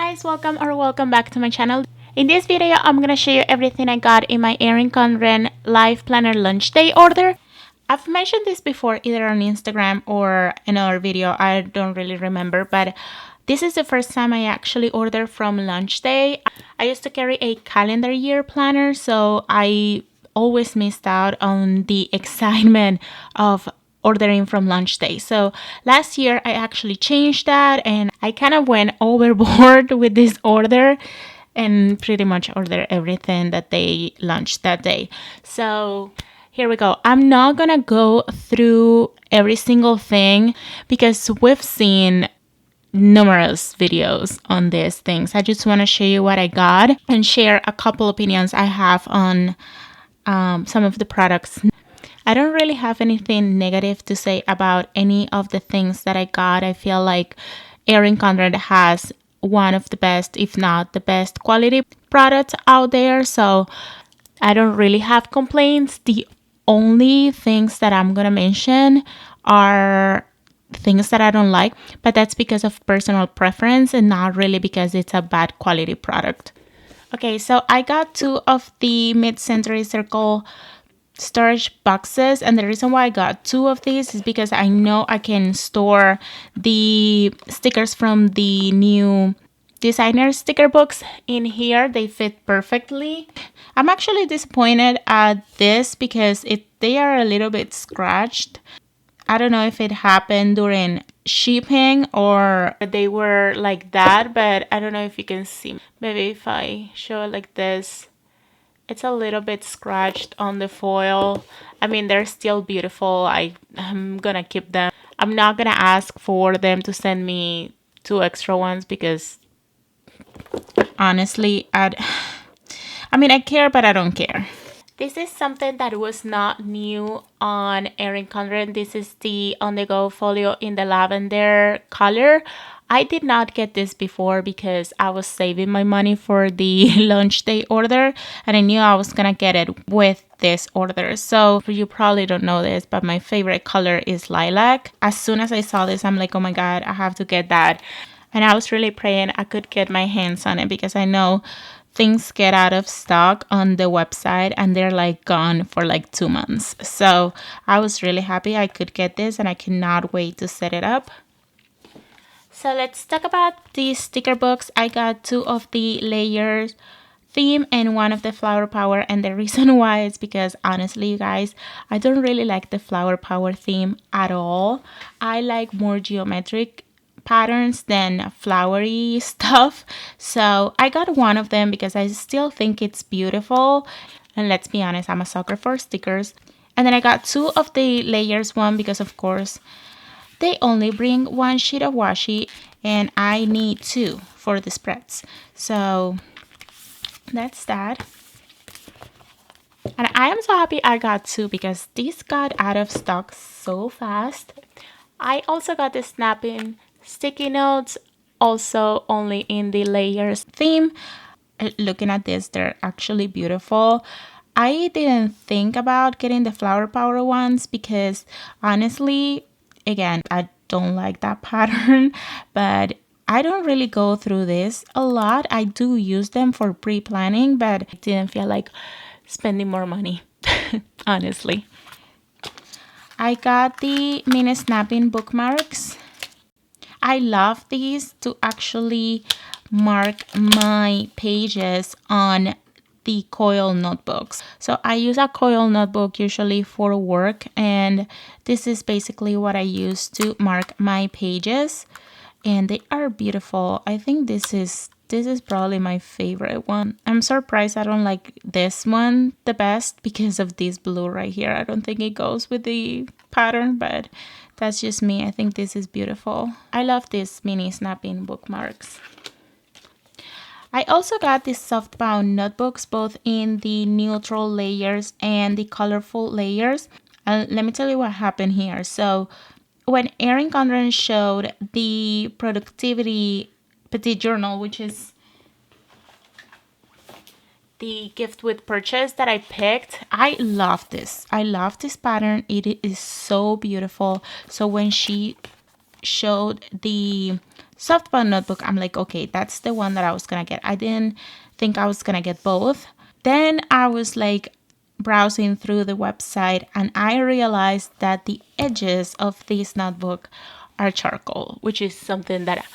guys, welcome back to my channel. In this video, I'm gonna show you everything I got in my Erin Condren Life Planner Lunch Day order. I've mentioned this before either on Instagram or another video, I don't really remember, but this is the first time I actually ordered from Lunch Day. I used to carry a calendar year planner, so I always missed out on the excitement of ordering from Lunch Day. So last year I actually changed that and I kind of went overboard with this order and pretty much ordered everything that they launched that day. So here we go. I'm not gonna go through every single thing because we've seen numerous videos on these things. I just want to show you what I got and share a couple opinions I have on some of the products. I don't really have anything negative to say about any of the things that I got. I feel like Erin Condren has one of the best, if not the best quality products out there. So I don't really have complaints. The only things that I'm going to mention are things that I don't like, but that's because of personal preference and not really because it's a bad quality product. Okay, so I got two of the mid-century circle storage boxes, and the reason why I got two of these is because I know I can store the stickers from the new designer sticker books in here. They fit perfectly. I'm actually disappointed at this because they are a little bit scratched. I don't know if it happened during shipping or they were like that, but I don't know if you can see. Maybe if I show it like this, it's a little bit scratched on the foil. I mean, they're still beautiful. I'm gonna keep them. I'm not gonna ask for them to send me two extra ones because honestly, I care, but I don't care. This is something that was not new on Erin Condren. This is the on-the-go folio in the lavender color. I did not get this before because I was saving my money for the Lunch Day order and I knew I was gonna get it with this order. So you probably don't know this, but my favorite color is lilac. As soon as I saw this, I'm like, oh my god, I have to get that. And I was really praying I could get my hands on it because I know things get out of stock on the website and they're like gone for like 2 months. So I was really happy I could get this and I cannot wait to set it up. So let's talk about these sticker books. I got two of the layers theme and one of the flower power, and the reason why is because honestly you guys, I don't really like the flower power theme at all. I like more geometric patterns than flowery stuff. So I got one of them because I still think it's beautiful, and let's be honest, I'm a sucker for stickers. And then I got two of the layers one because of course they only bring one sheet of washi and I need two for the spreads. So that's that. And I am so happy I got two because these got out of stock so fast. I also got the snapping sticky notes, also only in the layers theme. Looking at this, they're actually beautiful. I didn't think about getting the flower power ones because honestly, again, I don't like that pattern, but I don't really go through this a lot. I do use them for pre-planning, but I didn't feel like spending more money, honestly. I got the mini snapping bookmarks. I love these to actually mark my pages on the coil notebooks. So I use a coil notebook usually for work, and this is basically what I use to mark my pages, and they are beautiful. I think this is probably my favorite one. I'm surprised I don't like this one the best because of this blue right here. I don't think it goes with the pattern, but that's just me. I think this is beautiful. I love these mini snapping bookmarks. I also got these soft bound notebooks, both in the neutral layers and the colorful layers. And let me tell you what happened here. So when Erin Condren showed the productivity petite journal, which is the gift with purchase that I picked, I love this. I love this pattern. It is so beautiful. So when she showed the softball notebook, I'm like, okay, that's the one that I was gonna get. I didn't think I was gonna get both. Then I was like browsing through the website and I realized that the edges of this notebook are charcoal, which is something that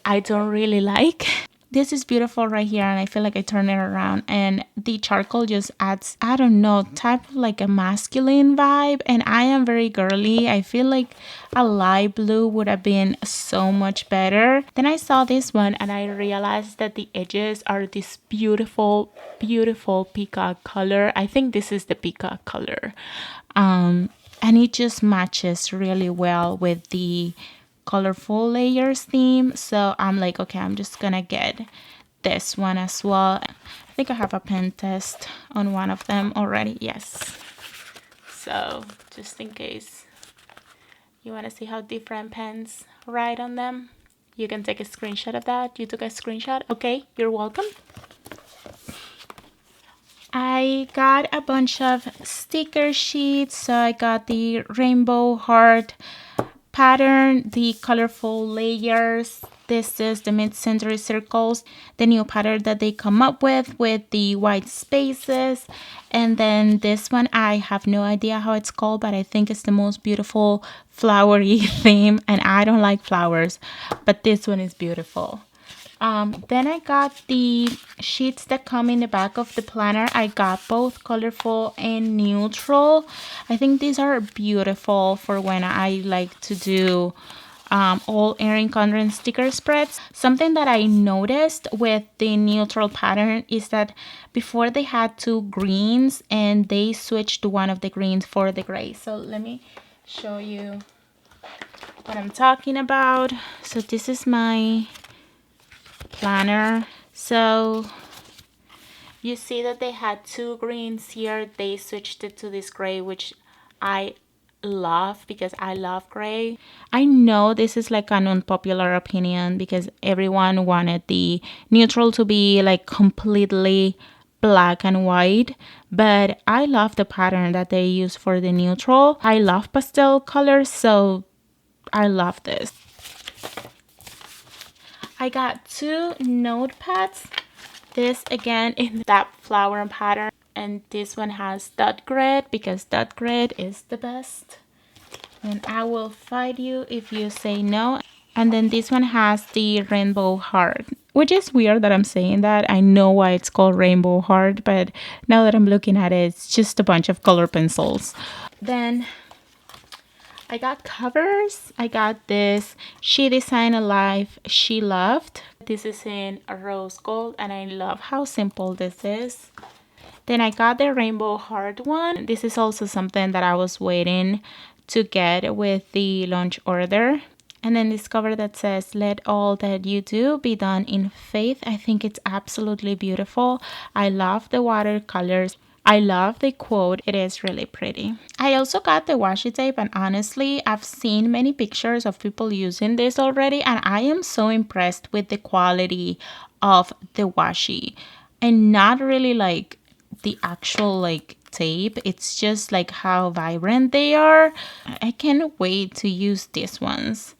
I don't really like. This is beautiful right here, and I feel like I turn it around and the charcoal just adds, I don't know, type of like a masculine vibe, and I am very girly. I feel like a light blue would have been so much better. Then I saw this one and I realized that the edges are this beautiful, beautiful peacock color. I think this is the peacock color. And it just matches really well with the colorful layers theme. So I'm like, okay, I'm just gonna get this one as well. I think I have a pen test on one of them already. Yes. So just in case you want to see how different pens write on them, you can take a screenshot of that. You took a screenshot? Okay, you're welcome. I got a bunch of sticker sheets. So I got the rainbow heart pattern, the colorful layers. This is the mid-century circles, the new pattern that they come up with the white spaces. And then this one, I have no idea how it's called, but I think it's the most beautiful flowery theme. And I don't like flowers, but this one is beautiful. Then I got the sheets that come in the back of the planner. I got both colorful and neutral. I think these are beautiful for when I like to do all Erin Condren sticker spreads. Something that I noticed with the neutral pattern is that before they had two greens and they switched to one of the greens for the gray. So let me show you what I'm talking about. So this is my planner. So you see that they had two greens here. They switched it to this gray, which I love because I love gray. I know this is like an unpopular opinion because everyone wanted the neutral to be like completely black and white, but I love the pattern that they use for the neutral. I love pastel colors, so I love this. I got two notepads. This again in that flower pattern, and this one has dot grid because dot grid is the best. And I will fight you if you say no. And then this one has the rainbow heart, which is weird that I'm saying that. I know why it's called rainbow heart, but now that I'm looking at it, it's just a bunch of color pencils. Then I got covers. I got this She Designed a Life She Loved. This is in a rose gold and I love how simple this is. Then I got the rainbow heart one. This is also something that I was waiting to get with the launch order. And then this cover that says, "Let all that you do be done in faith." I think it's absolutely beautiful. I love the watercolors. I love the quote. It is really pretty. I also got the washi tape, and honestly, I've seen many pictures of people using this already, and I am so impressed with the quality of the washi. And not really like the actual like tape. It's just like how vibrant they are. I can't wait to use these ones.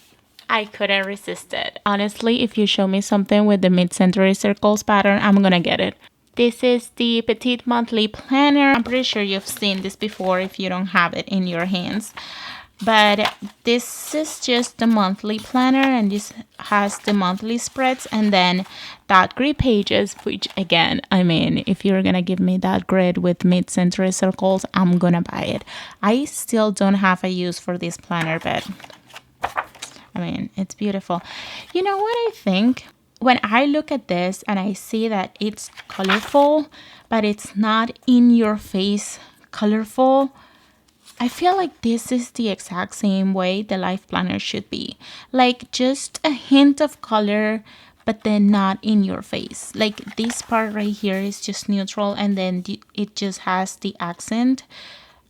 I couldn't resist it. Honestly, if you show me something with the mid-century circles pattern, I'm gonna get it. This is the Petite Monthly Planner. I'm pretty sure you've seen this before if you don't have it in your hands. But this is just the monthly planner, and this has the monthly spreads and then dot grid pages, which again, I mean, if you're gonna give me that grid with mid-century circles, I'm gonna buy it. I still don't have a use for this planner, but I mean, it's beautiful. You know what I think? When I look at this and I see that it's colorful, but it's not in your face colorful, I feel like this is the exact same way the life planner should be. Like just a hint of color, but then not in your face. Like this part right here is just neutral and then it just has the accent.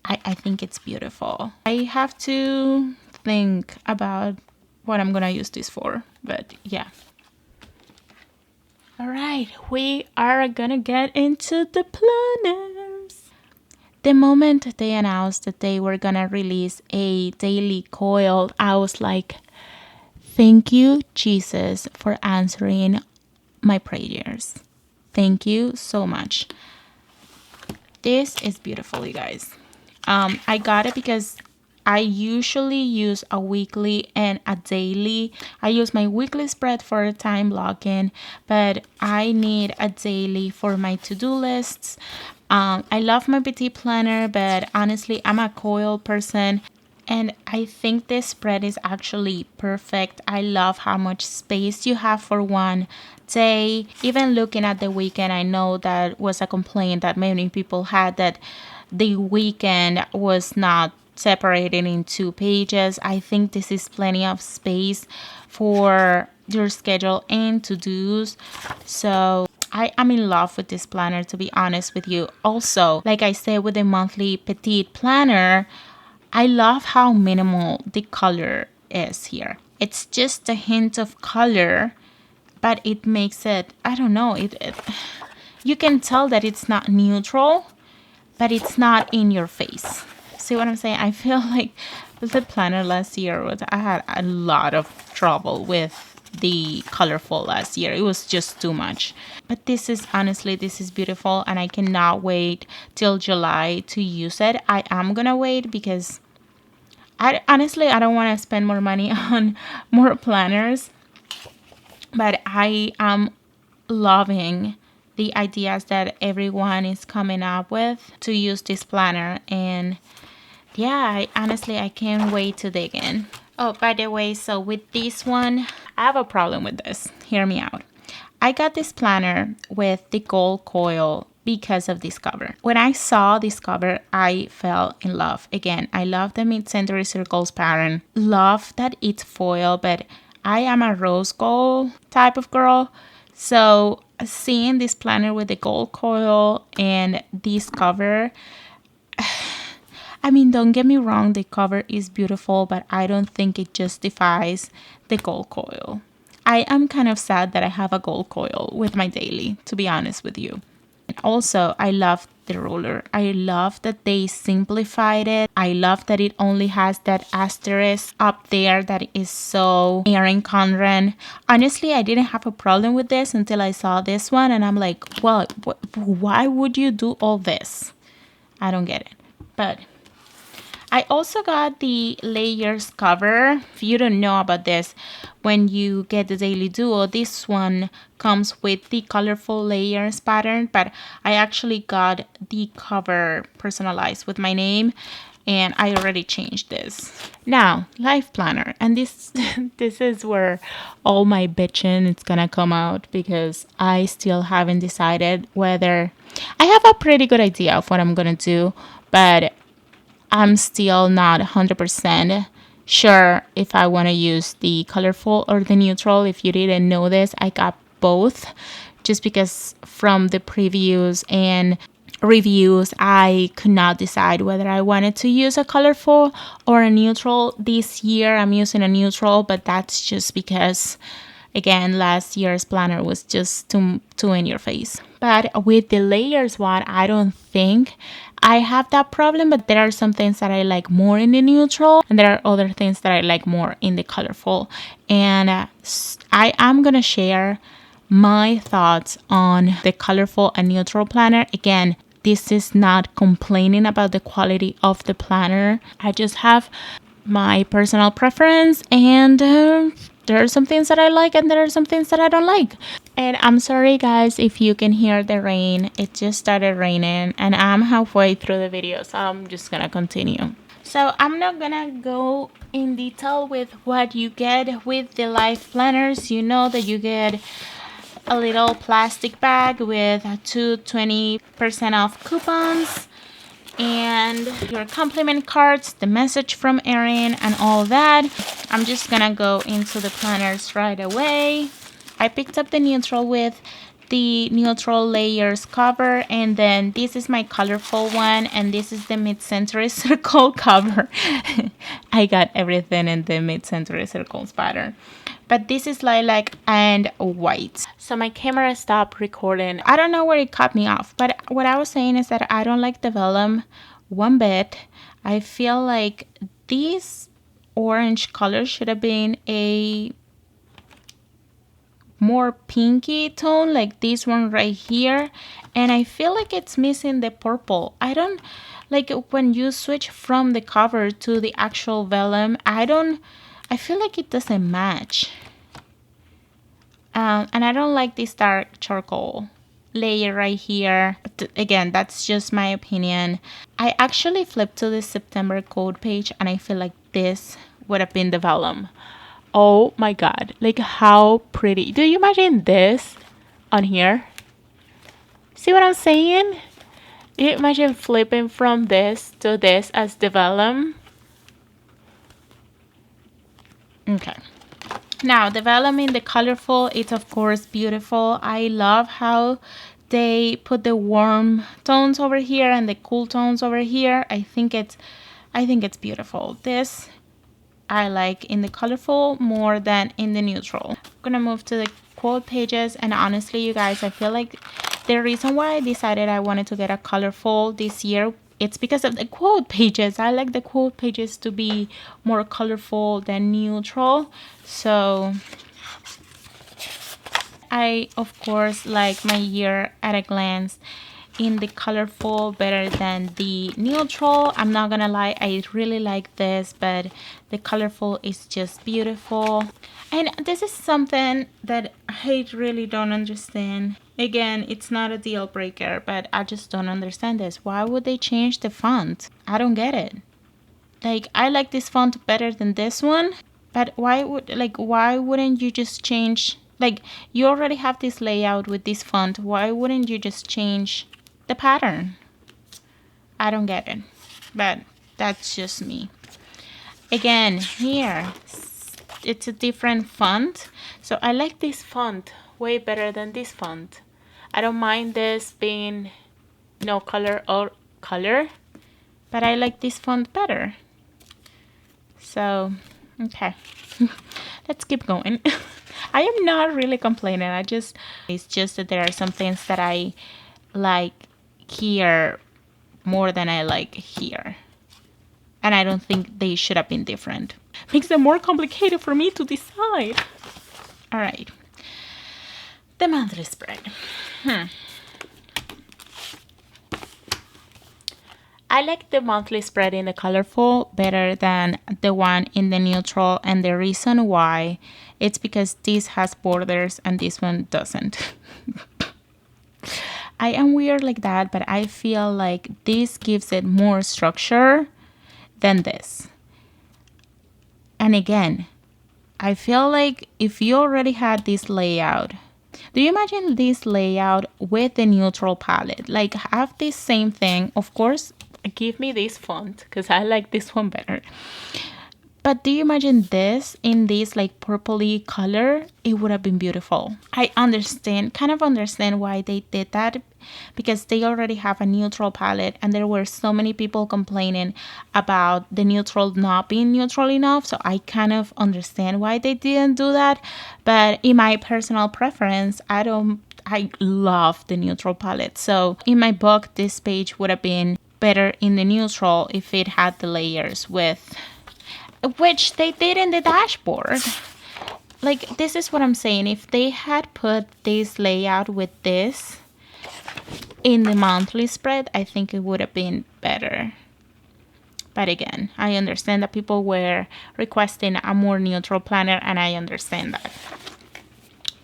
I think it's beautiful. I have to think about what I'm gonna use this for, but yeah. All right, we are gonna get into the planners. The moment they announced that they were gonna release a daily coil, I was like, Thank you, Jesus, for answering my prayers. Thank you so much. This is beautiful, you guys. I got it because I usually use a weekly and a daily. I use my weekly spread for time blocking, but I need a daily for my to-do lists. I love my petite planner, but honestly, I'm a coil person. And I think this spread is actually perfect. I love how much space you have for one day. Even looking at the weekend, I know that was a complaint that many people had, that the weekend was not separated in 2 pages. I think this is plenty of space for your schedule and to-dos. So I am in love with this planner, to be honest with you. Also, like I said, with the monthly petite planner, I love how minimal the color is here. It's just a hint of color, but it makes it, I don't know, you can tell that it's not neutral, but it's not in your face. See what I'm saying? I feel like the planner last year I had a lot of trouble with the colorful last year. It was just too much. But this is, honestly, this is beautiful, and I cannot wait till July to use it. I am gonna wait because I don't want to spend more money on more planners, but I am loving the ideas that everyone is coming up with to use this planner. And yeah, I can't wait to dig in. Oh, by the way, so with this one, I have a problem with this. Hear me out. I got this planner with the gold coil because of this cover. When I saw this cover, I fell in love. Again, I love the mid-century circles pattern. Love that it's foil, but I am a rose gold type of girl. So seeing this planner with the gold coil and this cover, I mean, don't get me wrong, the cover is beautiful, but I don't think it justifies the gold coil. I am kind of sad that I have a gold coil with my daily, to be honest with you. And also, I love the roller. I love that they simplified it. I love that it only has that asterisk up there that is so Erin Condren. Honestly, I didn't have a problem with this until I saw this one, and I'm like, well, why would you do all this? I don't get it. But I also got the layers cover. If you don't know about this, when you get the Daily Duo, this one comes with the colorful layers pattern, but I actually got the cover personalized with my name, and I already changed this. Now, LifePlanner, and this this is where all my bitching is gonna come out, because I still haven't decided whether I have a pretty good idea of what I'm gonna do, but I'm still not 100% sure if I want to use the colorful or the neutral. If you didn't know this, I got both just because from the previews and reviews, I could not decide whether I wanted to use a colorful or a neutral. This year, I'm using a neutral, but that's just because, again, last year's planner was just too in your face. But with the layers one, I don't think I have that problem, but there are some things that I like more in the neutral, and there are other things that I like more in the colorful. And I am gonna share my thoughts on the colorful and neutral planner. Again, this is not complaining about the quality of the planner. I just have my personal preference, and there are some things that I like and there are some things that I don't like. And I'm sorry guys if you can hear the rain. It just started raining and I'm halfway through the video, so I'm just gonna continue. So I'm not gonna go in detail with what you get with the Life Planners. You know that you get a little plastic bag with 20% off coupons, and your compliment cards, the message from Erin, and all that. I'm just gonna go into the planners right away. I picked up the neutral with the neutral layers cover, and then this is my colorful one, and this is the mid-century circle cover. I got everything in the mid-century circles pattern. But this is lilac and white. So my camera stopped recording. I don't know where it cut me off, but what I was saying is that I don't like the vellum one bit. I feel like these orange color should have been a more pinky tone, like this one right here, and I feel like it's missing the purple. I don't like when you switch from the cover to the actual vellum. I feel like it doesn't match. And I don't like this dark charcoal layer right here. Again, that's just my opinion. I actually flipped to the September code page and I feel like this would have been the vellum. Oh my god, like how pretty. Do you imagine this on here? See what I'm saying? You imagine flipping from this to this as the vellum? Okay. Now, the vellum in the colorful, it's of course beautiful. I love how they put the warm tones over here and the cool tones over here. I think it's beautiful. This I like in the colorful more than in the neutral. I'm gonna move to the quote pages, and honestly, you guys, I feel like the reason why I decided I wanted to get a colorful this year, it's because of the quote pages. I like the quote pages to be more colorful than neutral. So I, of course, like my year at a glance in the colorful better than the neutral. I'm not gonna lie, I really like this, but the colorful is just beautiful. And this is something that I really don't understand. Again, it's not a deal breaker, but I just don't understand this. Why would they change the font? I don't get it. Like, I like this font better than this one, but why wouldn't you just change, like, you already have this layout with this font, why wouldn't you just change the pattern? I don't get it, but that's just me. Again, here it's a different font, so I like this font way better than this font. I don't mind this being no color or color, but I like this font better. So okay. Let's keep going. I am not really complaining. It's just that there are some things that I like here more than I like here. And I don't think they should have been different. Makes it more complicated for me to decide. All right. The monthly spread. I like the monthly spread in the colorful better than the one in the neutral, and the reason why, it's because this has borders and this one doesn't. I am weird like that, but I feel like this gives it more structure than this. And again, I feel like if you already had this layout, do you imagine this layout with the neutral palette? Like, have this same thing, of course. Give me this font because I like this one better. But do you imagine this in this like purpley color? It would have been beautiful. I kind of understand why they did that, because they already have a neutral palette and there were so many people complaining about the neutral not being neutral enough. So I kind of understand why they didn't do that. But in my personal preference, I love the neutral palette. So in my book, this page would have been better in the neutral if it had the layers with, which they did in the dashboard. Like, this is what I'm saying. If they had put this layout with this in the monthly spread, I think it would have been better. But again, I understand that people were requesting a more neutral planner, and I understand that.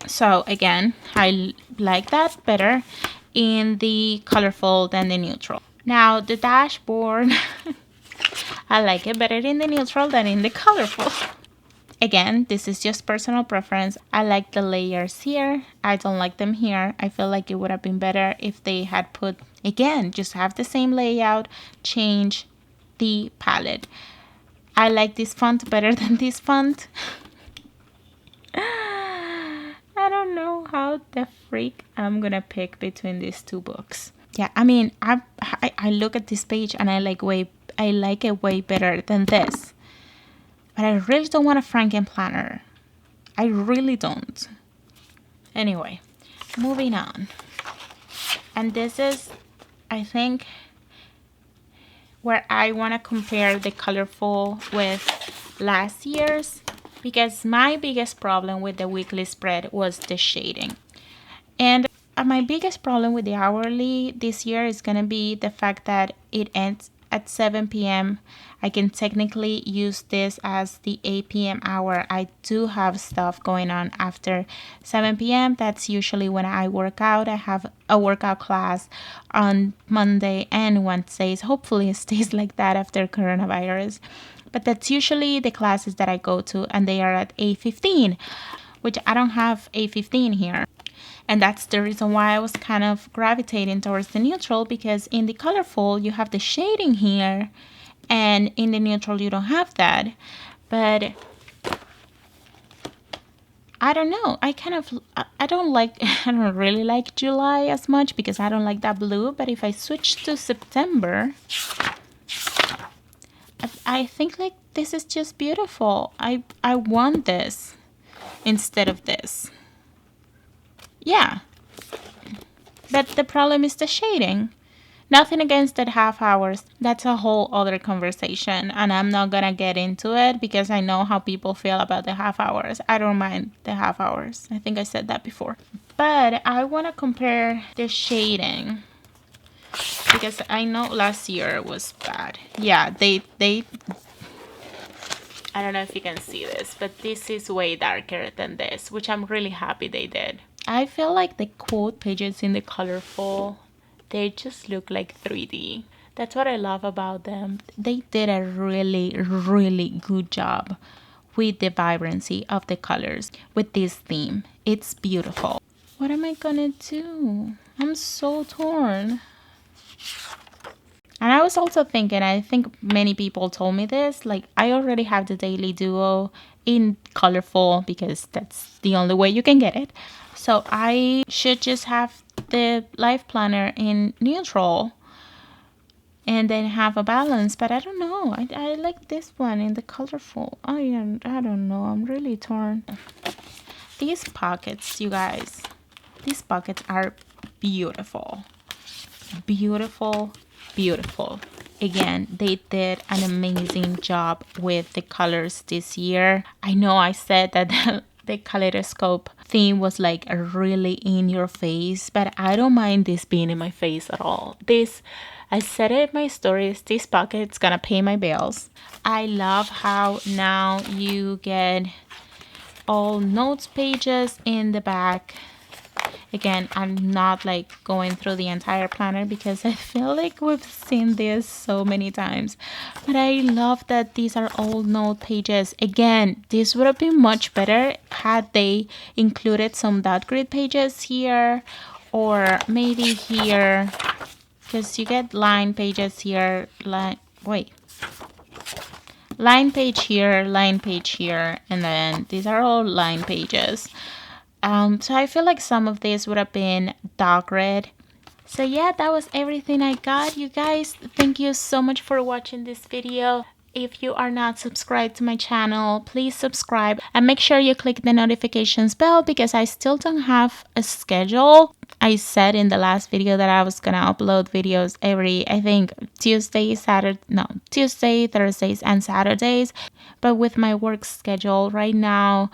So again, I like that better in the colorful than the neutral. Now the dashboard, I like it better in the neutral than in the colorful. Again, this is just personal preference. I like the layers here. I don't like them here. I feel like it would have been better if they had put, again, just have the same layout, change the palette. I like this font better than this font. I don't know how the freak I'm gonna pick between these two books. Yeah, I mean, I look at this page and I like it way better than this. But I really don't want a Franken planner. I really don't. Anyway, moving on. And this is, I think, where I want to compare the colorful with last year's. because my biggest problem with the weekly spread was the shading. And my biggest problem with the hourly this year is going to be the fact that it ends at 7 p.m. I can technically use this as the 8 p.m. hour. I do have stuff going on after 7 p.m. That's usually when I work out. I have a workout class on Monday and Wednesdays. Hopefully it stays like that after coronavirus. But that's usually the classes that I go to, and they are at 8:15, which I don't have 8:15 here. And that's the reason why I was kind of gravitating towards the neutral, because in the colorful you have the shading here, and in the neutral you don't have that. But I don't know. I don't really like July as much because I don't like that blue. But if I switch to September, I think like this is just beautiful. I want this instead of this. Yeah. But the problem is the shading. Nothing against the half hours. That's a whole other conversation, and I'm not gonna get into it because I know how people feel about the half hours. I don't mind the half hours. I think I said that before. But I want to compare the shading because I know last year was bad. Yeah, they I don't know if you can see this, but this is way darker than this, which I'm really happy they did. I feel like the quote pages in the colorful, they just look like 3D. That's what I love about them. They did a really, really good job with the vibrancy of the colors with this theme. It's beautiful. What am I gonna do? I'm so torn. And I was also thinking, I think many people told me this, like I already have the Daily Duo in colorful because that's the only way you can get it. So I should just have the LifePlanner in neutral and then have a balance. But I don't know. I like this one in the colorful. I don't know. I'm really torn. These pockets, you guys, these pockets are beautiful. Beautiful, beautiful. Again, they did an amazing job with the colors this year. I know I said that the kaleidoscope theme was like a really in your face, but I don't mind this being in my face at all. This, I said it in my stories, this pocket's gonna pay my bills. I love how now you get all notes pages in the back. Again, I'm not like going through the entire planner because I feel like we've seen this so many times. But I love that these are all note pages. Again, this would have been much better had they included some dot grid pages here or maybe here, because you get line pages here, line page here, and then these are all line pages. So I feel like some of this would have been dark red. So yeah, that was everything I got. You guys, thank you so much for watching this video. If you are not subscribed to my channel, please subscribe and make sure you click the notifications bell because I still don't have a schedule. I said in the last video that I was gonna upload videos every, I think, Tuesday, Thursdays, and Saturdays. But with my work schedule right now,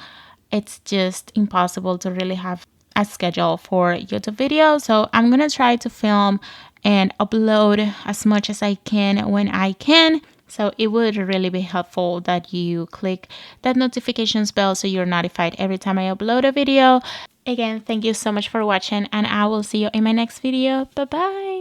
it's just impossible to really have a schedule for YouTube videos. So I'm gonna try to film and upload as much as I can when I can. So it would really be helpful that you click that notifications bell so you're notified every time I upload a video. Again, thank you so much for watching, and I will see you in my next video. Bye bye.